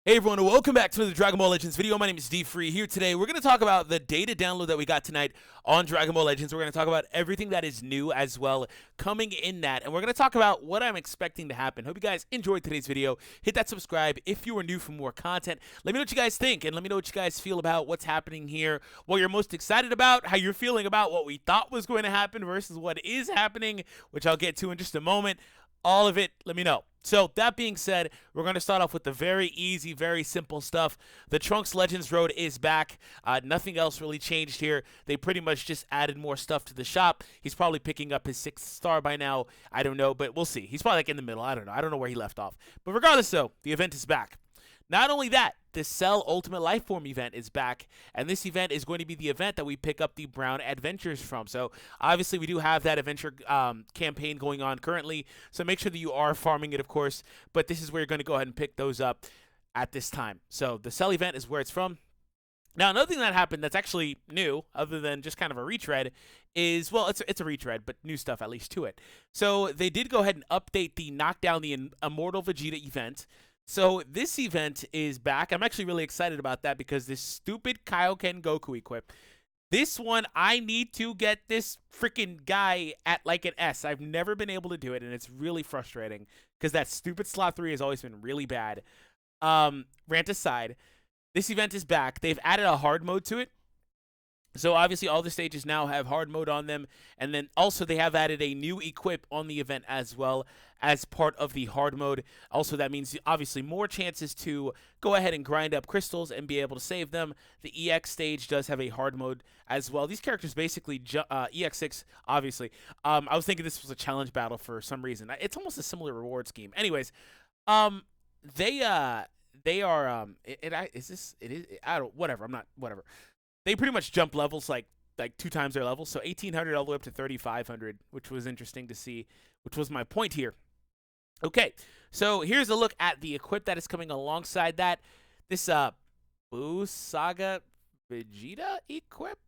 Hey everyone, and welcome back to the Dragon Ball Legends video. My name is DFree. Here today, we're going to talk about the data download that we got tonight on Dragon Ball Legends. We're going to talk about everything that is new as well coming in that, and we're going to talk about what I'm expecting to happen. Hope you guys enjoyed today's video. Hit that subscribe if you are new for more content. Let me know what you guys think, and let me know what you guys feel about what's happening here, what you're most excited about, how you're feeling about what we thought was going to happen versus what is happening, which I'll get to in just a moment. All of it, let me know. So that being said, we're going to start off with the very easy, very simple stuff. The Trunks Legends Road is back. Nothing else really changed here. They pretty much just added more stuff to the shop. He's probably picking up his 6th star by now. I don't know, but we'll see. He's probably like in the middle. I don't know. I don't know where he left off. But regardless, though, the event is back. Not only that, the Cell Ultimate Lifeform event is back, and this event is going to be the event that we pick up the Brown Adventures from. So obviously we do have that adventure campaign going on currently, so make sure that you are farming it, of course, but this is where you're going to go ahead and pick those up at this time. So the Cell event is where it's from. Now, another thing that happened that's actually new, other than just kind of a retread, is, well, it's a retread, but new stuff at least to it. So they did go ahead and update the Knockdown the Immortal Vegeta event. So this event is back. I'm actually really excited about that because this stupid Kaioken Goku equip. This one, I need to get this freaking guy at like an S. I've never been able to do it, and it's really frustrating because that stupid slot 3 has always been really bad. Rant aside, this event is back. They've added a hard mode to it. So obviously all the stages now have hard mode on them, and then also they have added a new equip on the event as well as part of the hard mode. Also that means obviously more chances to go ahead and grind up crystals and be able to save them. The EX stage does have a hard mode as well. These characters basically, EX6 obviously. I was thinking this was a challenge battle for some reason. It's almost a similar reward scheme. Anyways, they are, whatever. They pretty much jump levels like 2 times their level, so 1800 all the way up to 3500, which was interesting to see, which was my point here. Okay, so here's a look at the equip that is coming alongside that. This Buu Saga Vegeta equip.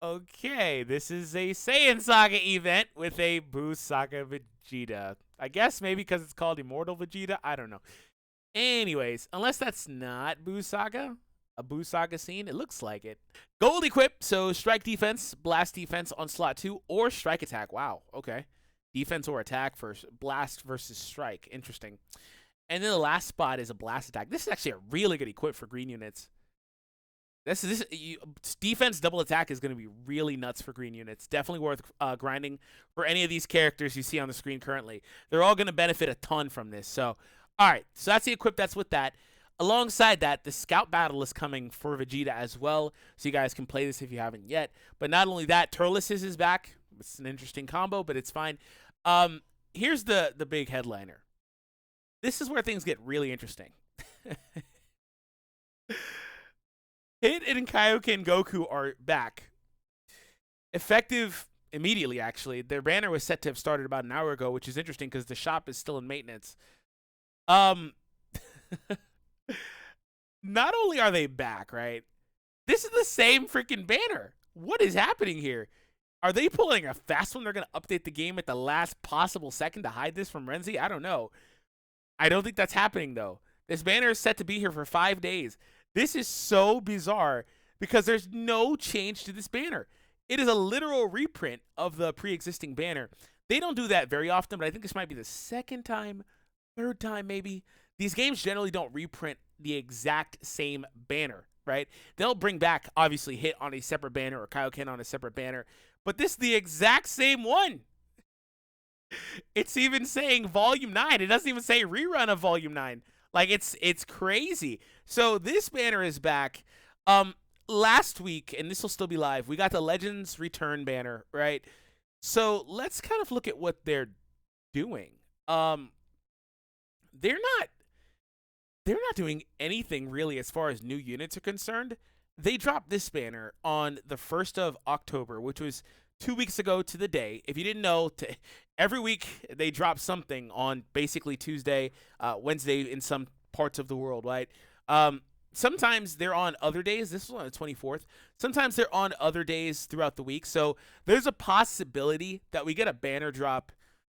Okay, this is a Saiyan Saga event with a Buu Saga Vegeta. I guess maybe because it's called Immortal Vegeta. I don't know. Anyways, unless that's not Buu Saga, a Buu Saga scene, it looks like it. Gold equip, so strike defense, blast defense on slot 2, or strike attack. Wow, okay. Defense or attack for blast versus strike. Interesting. And then the last spot is a blast attack. This is actually a really good equip for green units. Defense double attack is going to be really nuts for green units. Definitely worth grinding for any of these characters you see on the screen currently. They're all going to benefit a ton from this, so... Alright, so that's the equip that's with that. Alongside that, the Scout Battle is coming for Vegeta as well, so you guys can play this if you haven't yet. But not only that, Turles is back. It's an interesting combo, but it's fine. Here's the big headliner. This is where things get really interesting. Hit and Kaioken Goku are back. Effective immediately, actually. Their banner was set to have started about an hour ago, which is interesting because the shop is still in maintenance. Not only are they back, right? This is the same freaking banner. What is happening here? Are they pulling a fast one? They're going to update the game at the last possible second to hide this from Renzi? I don't know. I don't think that's happening, though. This banner is set to be here for 5 days. This is so bizarre because there's no change to this banner. It is a literal reprint of the pre-existing banner. They don't do that very often, but I think this might be the second time, third time maybe. These games generally don't reprint the exact same banner, right? They'll bring back, obviously, Hit on a separate banner or Kaioken on a separate banner, but this is the exact same one. It's even saying Volume 9. It doesn't even say rerun of Volume 9. Like, it's crazy. So this banner is back. Last week, and this will still be live, we got the Legends Return banner, right? So let's kind of look at what they're doing. They're not doing anything really as far as new units are concerned. They dropped this banner on the 1st of October, which was 2 weeks ago to the day. If you didn't know, every week they drop something on basically Tuesday, Wednesday in some parts of the world, right? Sometimes they're on other days. This was on the 24th. Sometimes they're on other days throughout the week. So there's a possibility that we get a banner drop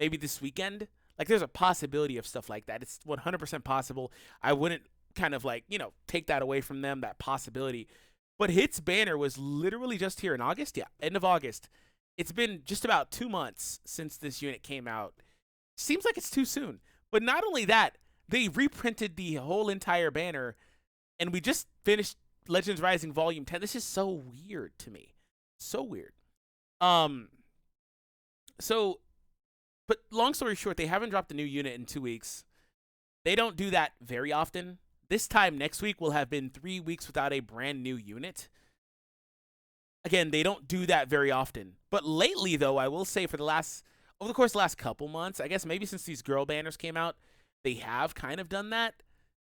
maybe this weekend. Like, there's a possibility of stuff like that. It's 100% possible. I wouldn't kind of like, take that away from them, that possibility. But Hit's banner was literally just here in August. Yeah, end of August. It's been just about 2 months since this unit came out. Seems like it's too soon. But not only that, they reprinted the whole entire banner, and we just finished Legends Rising Volume 10. This is so weird to me. So weird. But long story short, they haven't dropped a new unit in 2 weeks. They don't do that very often. This time next week will have been 3 weeks without a brand new unit. Again, they don't do that very often. But lately, though, I will say over the course of the last couple months, I guess maybe since these girl banners came out, they have kind of done that,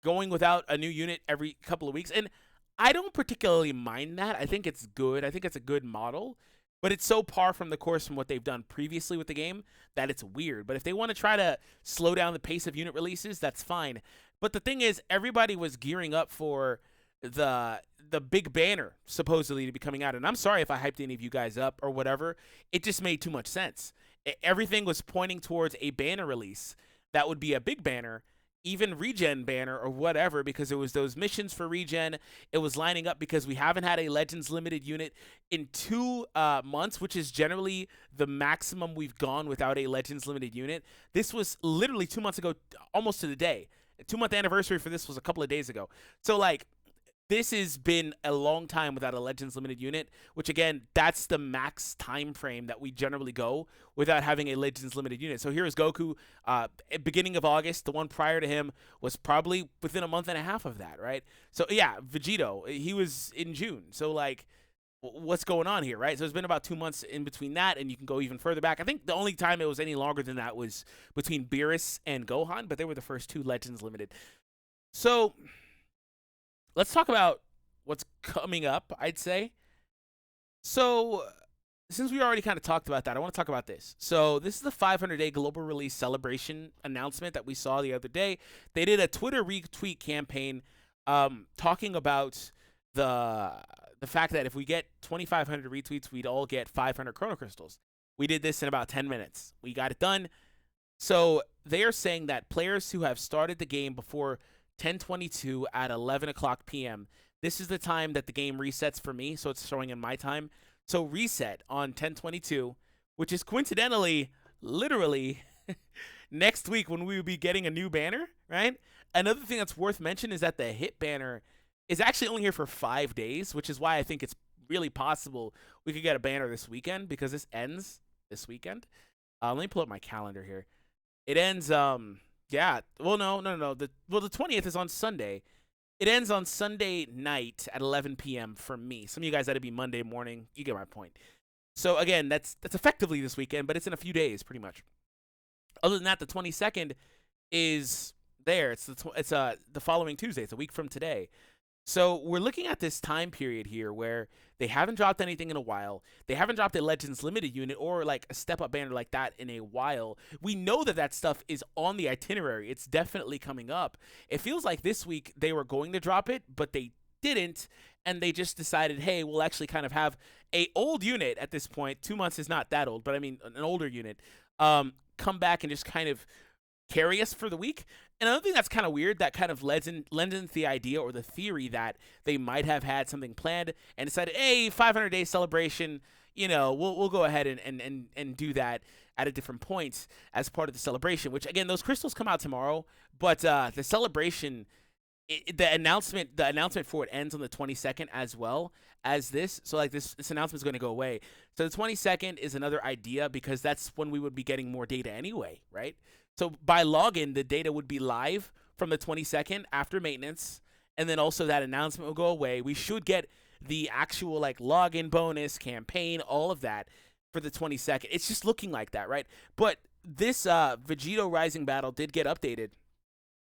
going without a new unit every couple of weeks. And I don't particularly mind that. I think it's good. I think it's a good model. But it's so par from the course from what they've done previously with the game that it's weird. But if they want to try to slow down the pace of unit releases, that's fine. But the thing is, everybody was gearing up for the big banner supposedly to be coming out. And I'm sorry if I hyped any of you guys up or whatever. It just made too much sense. Everything was pointing towards a banner release that would be a big banner, even regen banner or whatever, because it was those missions for regen. It was lining up because we haven't had a Legends limited unit in 2 months, which is generally the maximum we've gone without a Legends limited unit. This was literally 2 months ago, almost to the day. 2-month anniversary for this was a couple of days ago. So like, this has been a long time without a Legends limited unit, which again, that's the max time frame that we generally go without having a Legends limited unit. So here is Goku, beginning of August. The one prior to him was probably within a month and a half of that, right? So yeah, Vegeta, he was in June. So like, what's going on here, right? So it's been about 2 months in between that, and you can go even further back. I think the only time it was any longer than that was between Beerus and Gohan, but they were the first 2 Legends limited. So let's talk about what's coming up, I'd say. So since we already kind of talked about that, I want to talk about this. So this is the 500-day global release celebration announcement that we saw the other day. They did a Twitter retweet campaign talking about the fact that if we get 2,500 retweets, we'd all get 500 Chrono Crystals. We did this in about 10 minutes. We got it done. So they are saying that players who have started the game before 10:22 at 11 o'clock p.m., this is the time that the game resets for me, so it's showing in my time. So reset on 10:22, which is coincidentally, literally, next week when we will be getting a new banner, right? Another thing that's worth mentioning is that the hit banner is actually only here for 5 days, which is why I think it's really possible we could get a banner this weekend, because this ends this weekend. Let me pull up my calendar here. It ends, yeah, well, no. The 20th is on Sunday. It ends on Sunday night at 11 p.m. for me. Some of you guys, that'd be Monday morning. You get my point. So again, that's effectively this weekend, but it's in a few days, pretty much. Other than that, the 22nd is there. It's the following Tuesday. It's a week from today. So we're looking at this time period here where they haven't dropped anything in a while. They haven't dropped a Legends limited unit or like a step-up banner like that in a while. We know that that stuff is on the itinerary. It's definitely coming up. It feels like this week they were going to drop it, but they didn't, and they just decided, hey, we'll actually kind of have a old unit at this point. 2 months is not that old, but I mean an older unit, come back and just kind of carry us for the week. And another thing that's kind of weird, that kind of lends into the idea or the theory that they might have had something planned and decided, hey, 500-day celebration, you know, we'll go ahead and do that at a different point as part of the celebration, which, again, those crystals come out tomorrow, but the celebration, the announcement for it ends on the 22nd as well as this. So, like, this announcement is going to go away. So the 22nd is another idea, because that's when we would be getting more data anyway, right? So by login, the data would be live from the 22nd after maintenance, and then also that announcement will go away. We should get the actual like login bonus campaign, all of that for the 22nd. It's just looking like that, right? But this Vegeta Rising battle did get updated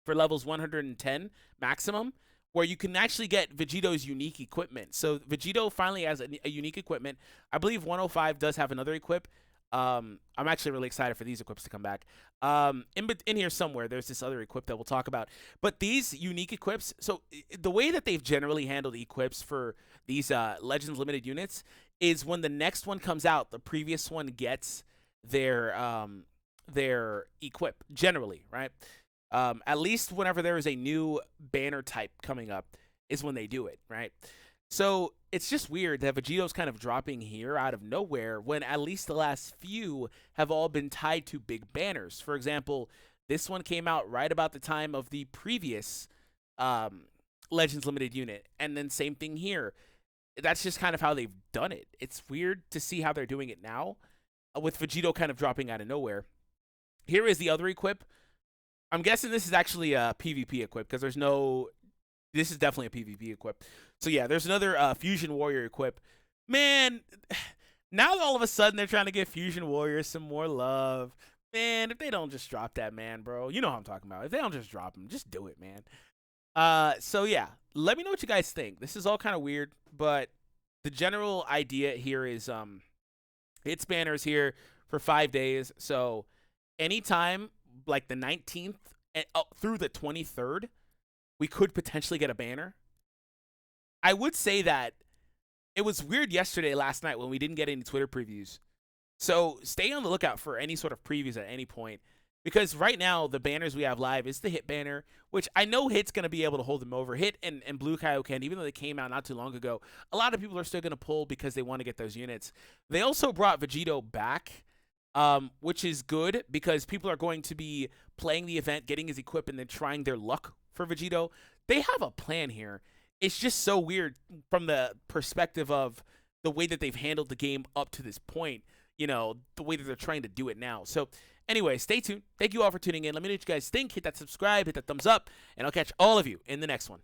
for levels 110 maximum, where you can actually get Vegito's unique equipment. So Vegito finally has a unique equipment. I believe 105 does have another equip. I'm actually really excited for these equips to come back. In here somewhere, there's this other equip that we'll talk about. But these unique equips, so the way that they've generally handled equips for these Legends limited units is when the next one comes out, the previous one gets their their equip generally, right? At least whenever there is a new banner type coming up is when they do it, right? So it's just weird that Vegito's kind of dropping here out of nowhere when at least the last few have all been tied to big banners. For example, this one came out right about the time of the previous Legends Limited unit. And then same thing here. That's just kind of how they've done it. It's weird to see how they're doing it now with Vegito kind of dropping out of nowhere. Here is the other equip. I'm guessing this is actually a PvP equip because there's no... This is definitely a PvP equip. So yeah, there's another Fusion Warrior equip. Man, now all of a sudden they're trying to give Fusion Warriors some more love. Man, if they don't just drop that, man, bro. You know what I'm talking about. If they don't just drop him, just do it, man. So yeah, let me know what you guys think. This is all kind of weird, but the general idea here is hits banners here for 5 days. So anytime like the 19th through the 23rd, we could potentially get a banner. I would say that it was weird last night when we didn't get any Twitter previews. So stay on the lookout for any sort of previews at any point. Because right now, the banners we have live is the Hit banner, which I know Hit's going to be able to hold them over. Hit and Blue Kaioken, even though they came out not too long ago, a lot of people are still going to pull because they want to get those units. They also brought Vegito back, which is good because people are going to be playing the event, getting his equip, and then trying their luck for Vegito. They have a plan here. It's just so weird from the perspective of the way that they've handled the game up to this point, you know, the way that they're trying to do it now. So anyway, stay tuned. Thank you all for tuning in. Let me know what you guys think. Hit that subscribe, hit that thumbs up, and I'll catch all of you in the next one.